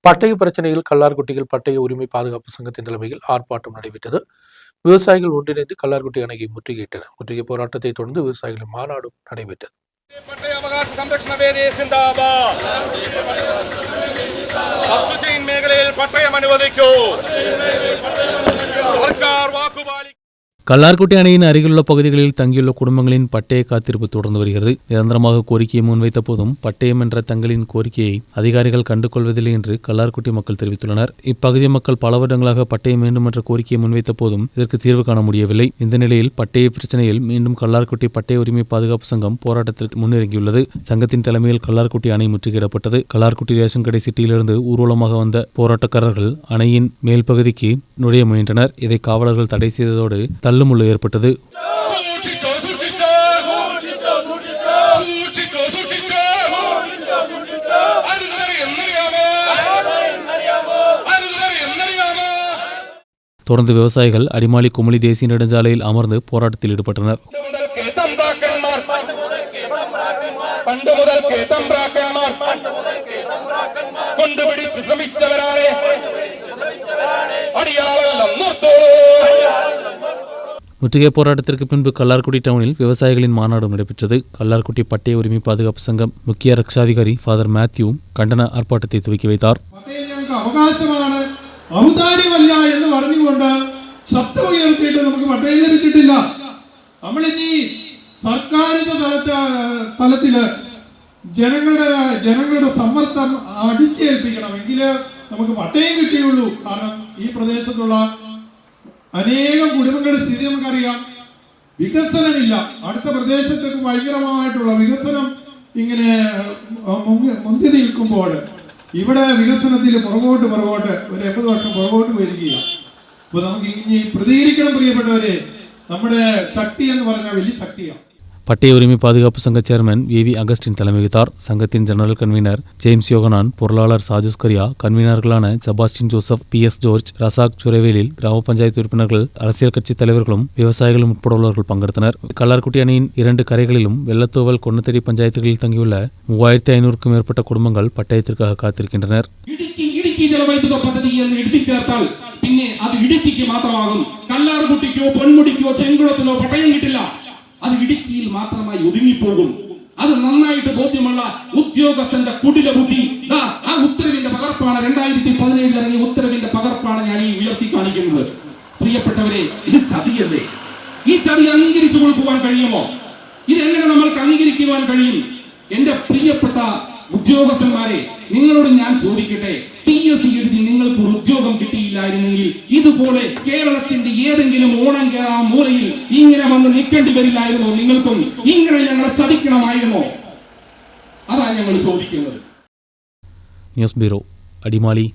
பட்டய பிரச்சனையில் கல்லார்குட்டியில் பட்டய உரிமை பாதுகாப்பு சங்கத்தின் தலைமையில் ஆர்ப்பாட்டம் நடைபெற்றது. விவசாயிகள் ஒன்றிணைந்து கல்லார்குட்டி அணையை முற்றுகையிட்டனர். முற்றுகை போராட்டத்தை தொடர்ந்து விவசாயிகளின் மாநாடும் நடைபெற்றது. பட்டய அவகாச സംരക്ഷണ വേദി സിന്ദാബാദ്. പത്തു ചെയിൻ മേഖലയിൽ പട്ടയം അനുവദിക്കൂ. സർക്കാർ വാക്കുപാലിക്കും. கல்லார்குட்டி அணையின் அருகிலுள்ள பகுதிகளில் தங்கியுள்ள குடும்பங்களின் பட்டய காத்திருப்பு தொடர்ந்து வருகிறது. நிரந்தரமாக கோரிக்கையை முன்வைத்த போதும் பட்டயம் என்ற தங்களின் கோரிக்கையை அதிகாரிகள் கண்டுகொள்வதில்லை என்று கல்லார்குட்டி மக்கள் தெரிவித்துள்ளனர். இப்பகுதி மக்கள் பல வருடங்களாக பட்டயம் வேண்டும் என்ற கோரிக்கையை முன்வைத்த போதும் இதற்கு தீர்வு காண முடியவில்லை. இந்த நிலையில் பட்டய பிரச்சனையில் மீண்டும் கல்லார்குட்டி பட்டய உரிமை பாதுகாப்பு சங்கம் போராட்டத்திற்கு முன்னிறங்கியுள்ளது. சங்கத்தின் தலைமையில் கல்லார்குட்டி அணை முற்றுகையிடப்பட்டது. கல்லார்குட்டி ரேஷன் கடை சிட்டியிலிருந்து ஊர்வலமாக வந்த போராட்டக்காரர்கள் அணையின் மேல் பகுதிக்கு நுழைய முயன்றனர். இதை காவலர்கள் தடை செய்ததோடு தள்ளுமுள்ளு ஏற்பட்டது. தொடர்ந்து விவசாயிகள் அடிமாலி குமுளி தேசிய நெடுஞ்சாலையில் அமர்ந்து போராட்டத்தில் ஈடுபட்டனர். முற்றுகை போராட்டத்திற்கு பின்பு கல்லார்குட்டி டவுனில் விவசாயிகளின் மாநாடு நடைபெற்றது. கல்லார்குட்டி பட்டய உரிமை பாதுகாப்பு சங்கம் முக்கிய ரக்ஷாதிகாரி ஃபாதர் மேத்யூ கண்டன ஆர்ப்பாட்டத்தை துவக்கி வைத்தார். ഔദാര്യമല്ല എന്ന് പറഞ്ഞുകൊണ്ട് ശബ്ദം ഉയർത്തിയിട്ട് നമുക്ക് പട്ടയം ലഭിച്ചിട്ടില്ല. നമ്മളിനി സർക്കാരിന്റെ തലത്തില് ജനങ്ങളുടെ സമ്മർദ്ദം അടിച്ചേൽപ്പിക്കണമെങ്കിൽ നമുക്ക് പട്ടയം കിട്ടിയുള്ളൂ. കാരണം ഈ പ്രദേശത്തുള്ള അനേകം കുടുംബങ്ങളുടെ സ്ഥിതി നമുക്കറിയാം. വികസനമില്ല. അടുത്ത പ്രദേശത്തേക്ക് ഭയങ്കരമായിട്ടുള്ള വികസനം ഇങ്ങനെ മുന്തി നിൽക്കുമ്പോൾ ഇവിടെ വികസനത്തിൽ പുറകോട്ട് ഒരു 80 വർഷം പുറകോട്ട് വരികയാണ്. അപ്പോൾ നമുക്ക് ഇനി പ്രതികരിക്കണം പ്രിയപ്പെട്ടവരെ. നമ്മുടെ ശക്തി എന്ന് പറഞ്ഞാൽ വലിയ ശക്തിയാണ്. பட்டய உரிமை பாதுகாப்பு சங்க சேர்மன் வி அகஸ்டின் தலைமை வைத்தார். சங்கத்தின் ஜெனரல் கன்வீனர் ஜேம்ஸ் யோகனான், பொருளாளர் சாஜுஸ்கரியா, கன்வீனர்களான Sebastian Joseph, PS George, Razak Suravelil, கிராம பஞ்சாயத்து உறுப்பினர்கள், அரசியல் கட்சி தலைவர்களும் விவசாயிகளும் உட்பட உள்ளவர்கள் பங்கெடுத்தனர். கல்லார்குட்டி அணையின் 2 கரைகளிலும் வெள்ளத்தோவல், கொன்னத்தடி பஞ்சாயத்துகளில் தங்கியுள்ள 3500க்கும் மேற்பட்ட குடும்பங்கள் பட்டயத்திற்காக காத்திருக்கின்றனர். പിന്നെ അത് ഇടുക്കിക്ക് മാത്രമാകും. കല്ലാർകുട്ടിക്കോ പൊന്മുടിക്കോ ചെങ്കുളത്തിനോ പട്ടയം കിട്ടില്ല. അത് ഇടുക്കിയിൽ മാത്രമായി ഒതുങ്ങിപ്പോകും. അത് നന്നായിട്ട് ബോധ്യമുള്ള ഉദ്യോഗസ്ഥന്റെ കുടില ബുദ്ധി. ആ ഉത്തരവിന്റെ പകർപ്പാണ് 2017 ഇറങ്ങിയ ഉത്തരവിന്റെ പകർപ്പാണ് ഞാൻ ഈ ഉയർത്തി കാണിക്കുന്നത്. പ്രിയപ്പെട്ടവരെ, ഇത് ചതിയല്ലേ? ഈ ചതി അംഗീകരിച്ചു കൊടുക്കുവാൻ കഴിയുമോ? ഇതെങ്ങനെ നമ്മൾക്ക് അംഗീകരിക്കുവാൻ കഴിയും? എന്റെ പ്രിയപ്പെട്ട ഉദ്യോഗസ്ഥന്മാരെ, നിങ്ങളോട് ഞാൻ ചോദിക്കട്ടെ, TSC നിങ്ങൾക്ക് ഒരു ഉദ്യോഗം കിട്ടിയില്ലായിരുന്നെങ്കിൽ ഇതുപോലെ കേരളത്തിന്റെ ഏതെങ്കിലും ഓണങ്കര മൂലയിൽ ഇങ്ങനെ വന്ന് നിൽക്കേണ്ടി വരില്ലായിരുന്നോ? നിങ്ങൾക്കും ഇങ്ങനെ ഞങ്ങളെ ചതിക്കണമായിരുന്നോ? അതാണ് ഞങ്ങൾ ചോദിക്കുന്നത്. News bureau, Adimali.